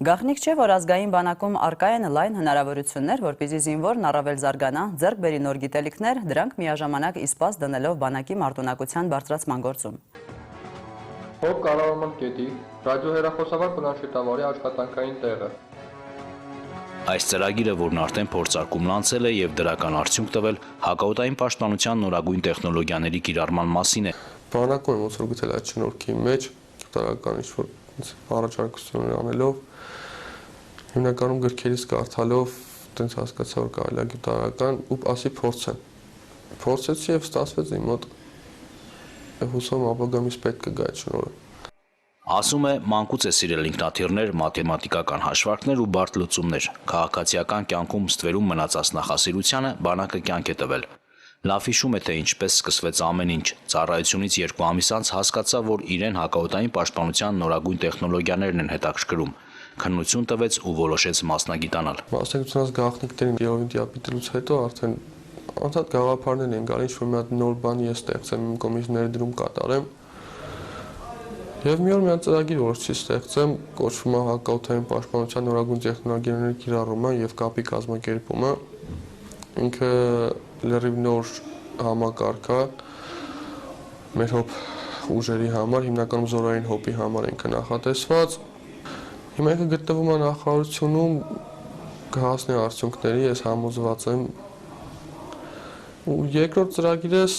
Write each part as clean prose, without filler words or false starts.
Գաղտնիք չէ, որ ազգային բանակում առկա են լայն հնարավորություններ, որպեսզի զինվորն առավել զարգանա, ձեռք բերի նոր գիտելիքներ, դրանք միաժամանակ իսպաս դնելով բանակի մարտունակության բարձրացման գործում։ Հոբ կառավարման կետի ռադիոհեռախոսավոր պլանշետավարի աշխատանքային տեղը։ Այս ծրագիրը, որն արդեն փորձարկումն անցել է եւ դրական արդյունք տվել, հակաօդային պաշտպանության նորագույն տեխնոլոգիաների կիրառման մասին է։ Բանակում ոնց որ գտել այդ շնորհքի մեջ տարական ինչ-որ առաջարկություններ անելով, հիմնականում գրքերից կարդալով, տենց հասկացա, որ կարելի է գյուտարական ու ասի փորձեմ։ Փորձեցի եւ ստացվեց իմ մոտ։ Հուսամ ապագամից պետք կգա այդ շնորհը։ Ասում է, մանկուց է սիրել ինքնաթիռներ, մաթեմատիկական հաշվարկներ ու բարդ լուծումներ։ Քաղաքացիական կյանքում ստվերում մնացած նախասիրությանը բանակը կյանք է տվել։ Լավ հիշում է, թե ինչպես սկսվեց ամեն ինչ։ Ծառայությունից 2 ամիս անց հասկացա, որ իրեն հակաօդային պաշտպանության նորագույն տեխնոլոգիաներն են հետաքրքրում։ Քննություն տվեց ու որոշեց մասնագիտանալ։ Մասնագիտությունից գաղտնիքներին երևույթ դիապիտելուց հետո արդեն անդադ գաղափարներ են գալիս, ինչ-որ մի հատ նոր բան ես ստեղծեմ, իմ կողմից ներդրում կատարեմ։ Եվ մի օր մի հատ ծրագիր որոշեցի ստեղծեմ, կոչվում է հակաօդային պաշտպանության նորագույն տեխնոլոգիաների կիրառումը եւ կապի կազմակերպումը։ Ինքը լրիվ նոր համակարգ է մեր հոբ ուժերի համար, հիմնականում զորային հոբի համար ինքը նախատեսված։ Հիմա ինքը գտնվում է նախարարությունում, կհասնի արդյունքների, ես համոզված եմ։ Ու երկրորդ ծրագիրս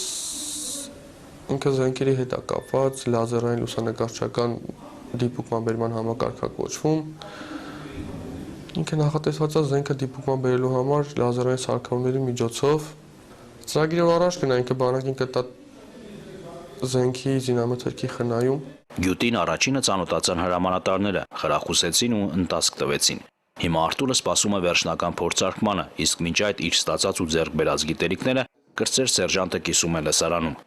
ինքը զենքերի հետ է կապված, լազերային լուսանկարչական դիպուկման բերման համակարգ է կոչվում։ Ինքը նախատեսված է զենքը դիպուկման բերելու համար լազերային սարքավորումների միջոցով։ Ծրագիրը առաջ գնա, ինքը բանակին կտա զենքի զինամթերքի խնայում։ Գյուտին առաջինը ծանոթացան հրամանատարները, խրախուսեցին ու ընթացք տվեցին։ Հիմա Արտուրը սպասում է վերջնական փորձարկմանը, իսկ մինչ այդ իր ստացած ու ձեռք բերած գիտելիքները կրտսեր սերժանտը կիսում է լսարանում։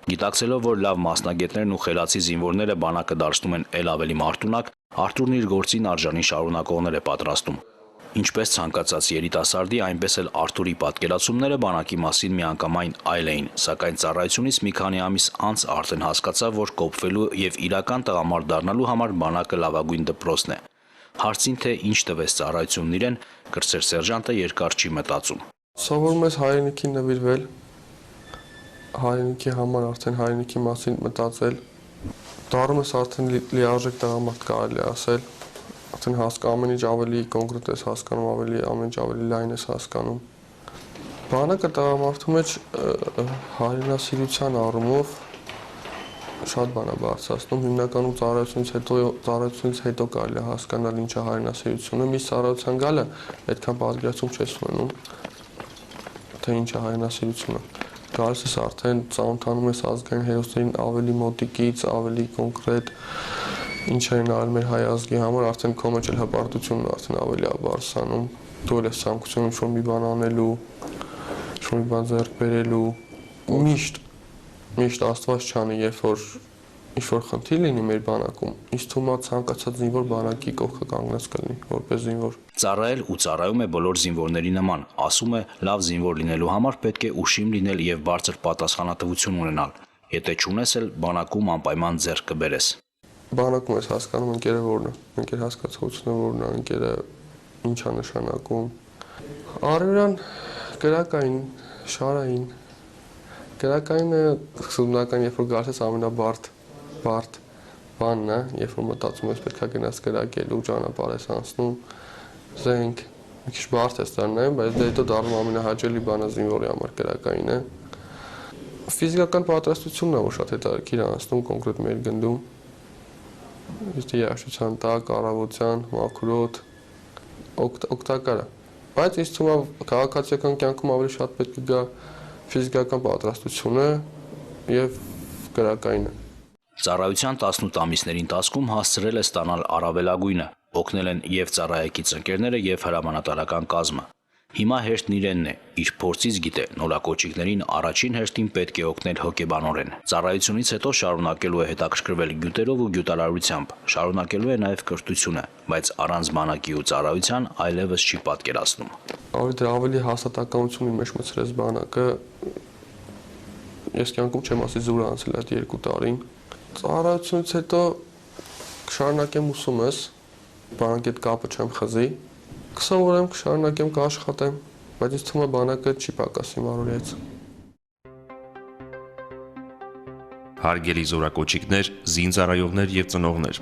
Գիտակցելով, որ լավ մասնագետներն ու խելացի զինվորները բանակը դարձնում են ել ավելի մարտունակ, Արտուրն իր գործին արժանի շարունակողներ է պատրաստում։ Ինչպես ցանկացած երիտասարդի, այնպես էլ Արտուրի պատկերացումները բանակի մասին միանգամայն այլ էին, սակայն ծառայությունից մի քանի ամիս անց արդեն հասկացավ, որ կոփվելու եւ իրական տղամարդ դառնալու համար բանակը լավագույն դպրոցն է։ Հարցին թե ինչ տվեց ծառայությունն իրեն, կրտսեր սերժանտը երկար չի մտածում։ Սովորում ես հայրենիքին նվիրվել, հայրենիքի համար արդեն հայրենիքի մասին մտածել, դառնում ես արդեն լիարժեք տղամարդ կարելի ասել, արդեն ամեն ինչ ավելի կոնկրետ ես հասկանում, ամեն ինչ ավելի լայն ես հասկանում։ Բանակը տղամարդու մեջ հայրենասիրության առումով շատ բան է բարձրացնում, հիմնականում ծառայությունից հետո կարելի է հասկանալ ինչ է հայրենասիրությունը, մի ծառայության գալը այդքան պատկերացում չես ունենում, թե ինչ է հայրենասիրությունը։ Գալիս ես արդեն ծանոթանում ես ազգային հերոսներին ավելի մոտիկից, ավելի կոնկրետ, ինչ են արել մեր հայ ազգի համար, արդեն քո մեջ էլ հպարտությունն արդեն ավելի է բարձրանում, դու ես ցանկություն ինչ-որ մի բան անելու, ինչ-որ մի բան ձեռք բերելու, միշտ Աստված չանի, երբ որ ինչ-որ խնդիր լինի մեր բանակում, ինձ թվում է ցանկացած զինվոր բանակի կողքը կանգնած կլինի, որպես զինվոր։ Ծառայել ու ծառայում է բոլոր զինվորների նման, ասում է, լավ զինվոր լինելու համար պետք է ուշիմ լինել եւ բարձր պատասխանատվություն ունենալ։ Եթե չունես էլ բանակում անպայման ձեռք կբերես։ Բանակում ես հասկանում ընկերը որն է, ընկեր հասկացողությունը որն է, ընկերը ինչ է նշանակում։ Արևյան գրակային, շարային, գրակայինը սկզբնական երբ որ գալիս ես ամենաբարդ բանն է, երբ որ մտածում ես պետք է գնաս գրակելու, ճանապարհ ես անցնում, զենք, մի քիչ բարդ ես դառնում, բայց դե հետո դառնում ամենահաճելի բանը զինվորի համար գրակայինը։ Ֆիզիկական պատրաստությունն է, որ շատ հետաքրքիր է անցնում կոնկրետ մեր գնդում։ Իսկ երաշտության տակ, առավոտյան, մաքրոտ, օգտակար է։ Բայց ինձ թվում է քաղաքացիական կյանքում ավելի շատ պետք է գա ֆիզիկական պատրաստությունը եւ գրակայինը։ Ծառայության 18 ամիսների ընթացքում հասցրել է ստանալ առավելագույնը, օգնել են եւ ծառայեկից ընկերները եւ հրամանատարական կազմը։ Հիմա հերթն իրենն է, իր փորձից գիտե, նորակոճիկներին առաջին հերթին պետք է օգնել հոգեբանորեն։ Ծառայությունից հետո շարունակելու է հետաքրքրվել գյուտերով ու գյուտարարությամբ, շարունակելու է նաեւ կրթությունը, բայց առանց բանակի ու ծառայության այլևս չի պատկերացնում։ Ավելի հաստատականությունի մեջ մցրեց բանակը։ Ես կյանքում չեմ ասի զուր անցել այդ 2 տարին։ Ծառայությունից հետո կշարունակեմ ուսումս, բանակի հետ կապը չեմ խզի, կսովորեմ, կշարունակեմ, կաշխատեմ, բայց ինձ թվում է բանակը չի պակաս իմ առօրյայից։ Հարգելի զորակոչիկներ, զինծառայողներ եւ ծնողներ,